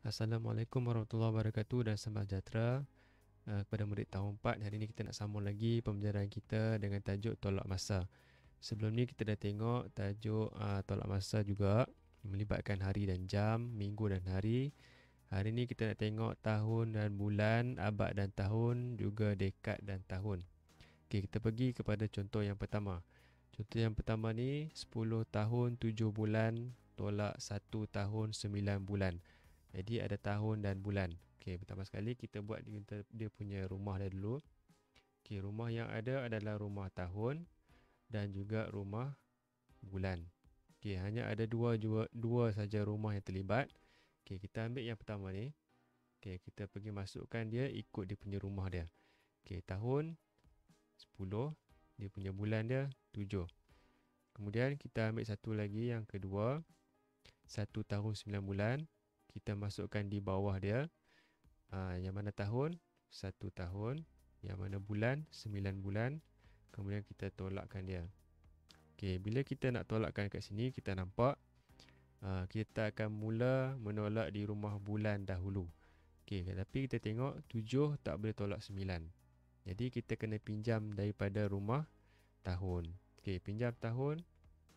Assalamualaikum warahmatullahi wabarakatuh dan selamat sejahtera kepada murid tahun 4. Hari ini kita nak sambung lagi pembelajaran kita dengan tajuk tolak masa. Sebelum ni kita dah tengok tajuk tolak masa juga, melibatkan hari dan jam, minggu dan hari. Hari ni kita nak tengok tahun dan bulan, abad dan tahun, juga dekad dan tahun. Okey, kita pergi kepada contoh yang pertama. Contoh yang pertama ni 10 tahun 7 bulan tolak 1 tahun 9 bulan. Jadi ada tahun dan bulan. Okey, pertama sekali kita buat dia punya rumah dia dulu. Okey, rumah yang ada adalah rumah tahun dan juga rumah bulan. Okey, hanya ada dua saja rumah yang terlibat. Okey, kita ambil yang pertama ni. Okey, kita pergi masukkan dia ikut dia punya rumah dia. Okey, tahun 10, dia punya bulan dia 7. Kemudian kita ambil satu lagi yang kedua, 1 tahun 9 bulan. Kita masukkan di bawah dia. Yang mana tahun? 1 tahun. Yang mana bulan? 9 bulan. Kemudian kita tolakkan dia. Okey, bila kita nak tolakkan kat sini, kita nampak kita akan mula menolak di rumah bulan dahulu. Okey, tapi kita tengok 7 tak boleh tolak 9. Jadi kita kena pinjam daripada rumah tahun. Okey, pinjam tahun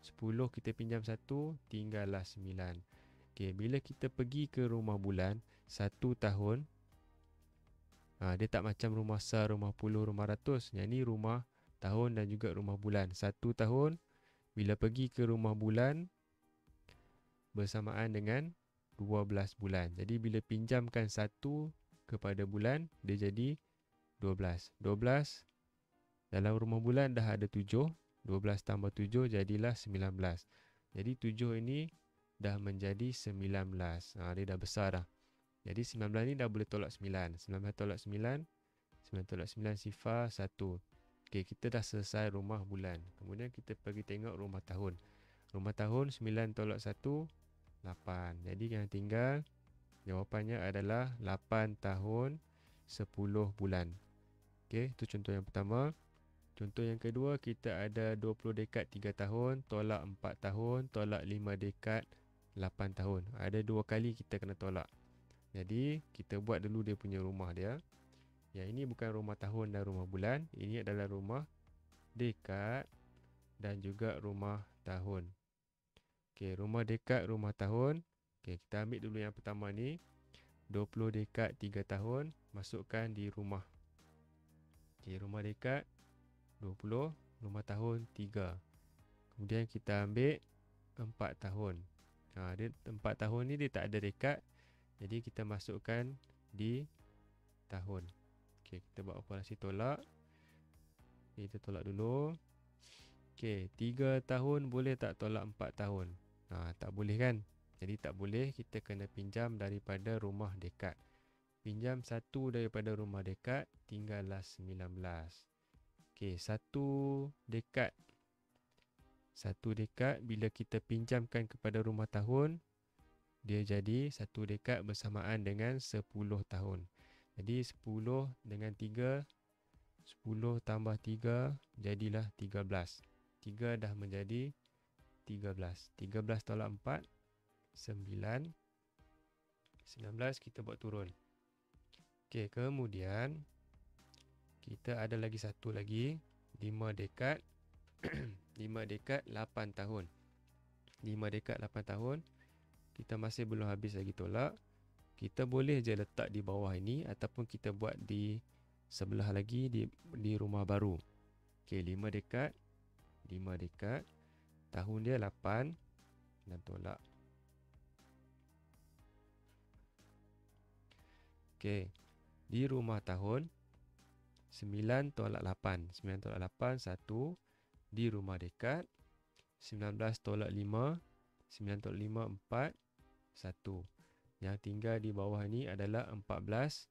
10, kita pinjam 1, tinggallah 9. Okey, bila kita pergi ke rumah bulan 1 tahun, dia tak macam rumah sar, rumah puluh, rumah ratus. Yang ni rumah tahun dan juga rumah bulan. 1 tahun, bila pergi ke rumah bulan bersamaan dengan 12 bulan. Jadi bila pinjamkan 1 kepada bulan, dia jadi 12. 12 dalam rumah bulan dah ada 7. 12 tambah 7 jadilah 19. Jadi 7 ini dah menjadi 19. Dia dah besar dah. Jadi 19 ni dah boleh tolak 9. 19 tolak 9, 9 tolak 9 sifar 1. Okey, kita dah selesai rumah bulan. Kemudian kita pergi tengok rumah tahun. Rumah tahun 9 tolak 1, 8. Jadi yang tinggal jawapannya adalah 8 tahun 10 bulan. Okey, itu contoh yang pertama. Contoh yang kedua, kita ada 20 dekad 3 tahun, tolak 4 tahun, tolak 5 dekad 8 tahun. Ada 2 kali kita kena tolak. Jadi kita buat dulu dia punya rumah dia. Yang ini bukan rumah tahun dan rumah bulan. Ini adalah rumah dekad dan juga rumah tahun. Okey, rumah dekad, rumah tahun. Okey, kita ambil dulu yang pertama ni. 20 dekad 3 tahun, masukkan di rumah. Okey, rumah dekad 20, rumah tahun 3. Kemudian kita ambil 4 tahun. Dia 4 tahun ni dia tak ada dekad. Jadi kita masukkan di tahun. Okey, kita buat operasi tolak. Kita tolak dulu. Okey, 3 tahun boleh tak tolak 4 tahun? Tak boleh kan? Jadi tak boleh, kita kena pinjam daripada rumah dekad. Pinjam 1 daripada rumah dekad, tinggallah 19. Okey, 1 dekad. 1 dekad bila kita pinjamkan kepada rumah tahun, dia jadi 1 dekad bersamaan dengan 10 tahun. Jadi 10 dengan 3, 10 tambah 3 jadilah 13. 3 dah menjadi 13. 13 tolak 4, 9. 19 kita buat turun. Okey, kemudian kita ada lagi satu lagi, 5 dekad. 5 dekad 8 tahun. 5 dekad 8 tahun. Kita masih belum habis lagi tolak. Kita boleh je letak di bawah ini ataupun kita buat di sebelah lagi di rumah baru. Okey, 5 dekad. 5 dekad. Tahun dia 8 dan tolak. Okey, di rumah tahun 9 tolak 8. 9 tolak 8, 1. Di rumah dekad 19 tolak 5. 9 tolak 5, 4. 1. Yang tinggal di bawah ni adalah 14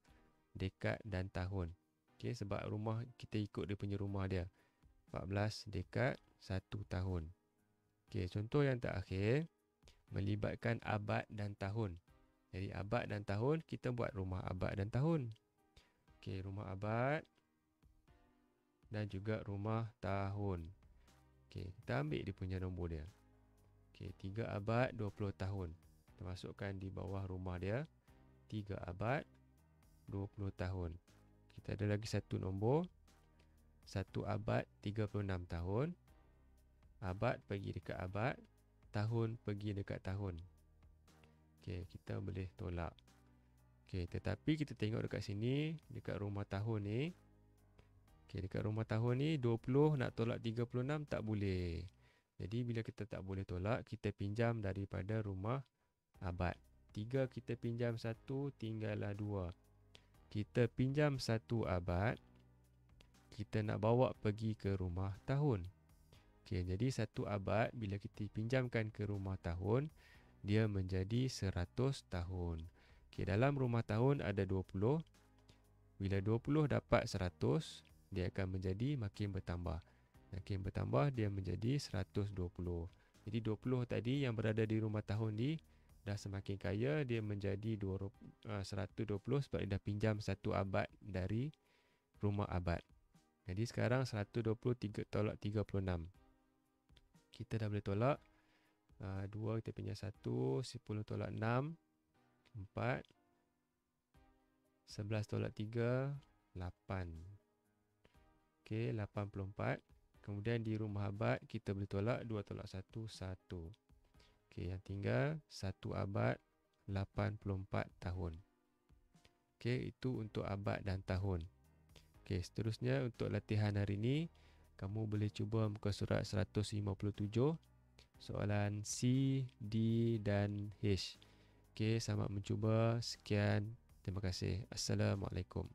dekad dan tahun. Okey, sebab rumah kita ikut dia punya rumah dia. 14 dekad 1 tahun. Okey, contoh yang terakhir melibatkan abad dan tahun. Jadi abad dan tahun, kita buat rumah abad dan tahun. Okey, rumah abad dan juga rumah tahun. Okey, kita ambil dia punya nombor dia. Okey, 3 abad 20 tahun. Kita masukkan di bawah rumah dia. 3 abad, 20 tahun. Kita ada lagi satu nombor, 1 abad 36 tahun. Abad pergi dekat abad, tahun pergi dekat tahun. Okey, kita boleh tolak. Okey, tetapi kita tengok dekat sini, dekat rumah tahun ni. Okey, dekat rumah tahun ni 20 nak tolak 36 tak boleh. Jadi bila kita tak boleh tolak, kita pinjam daripada rumah abad. 3 kita pinjam 1, tinggallah 2. Kita pinjam 1 abad, kita nak bawa pergi ke rumah tahun. Okey, jadi 1 abad bila kita pinjamkan ke rumah tahun, dia menjadi 100 tahun. Okey, dalam rumah tahun ada 20. Bila 20 dapat 100, dia akan menjadi makin bertambah. Makin bertambah dia menjadi 120. Jadi 20 tadi yang berada di rumah tahun ni dah semakin kaya, dia menjadi 120 sebab dia dah pinjam 1 abad dari rumah abad. Jadi sekarang 120 tolak 36. Kita dah boleh tolak. 2 kita pinjam 1, 10 tolak 6, 4, 11 tolak 3, 8. Okey, 84. Kemudian di rumah abad kita boleh tolak 2 tolak 1, 1. Okey, yang tinggal 1 abad 84 tahun. Okey, itu untuk abad dan tahun. Okey, seterusnya untuk latihan hari ini, kamu boleh cuba muka surat 157, soalan C, D dan H. Okey, selamat mencuba. Sekian. Terima kasih. Assalamualaikum.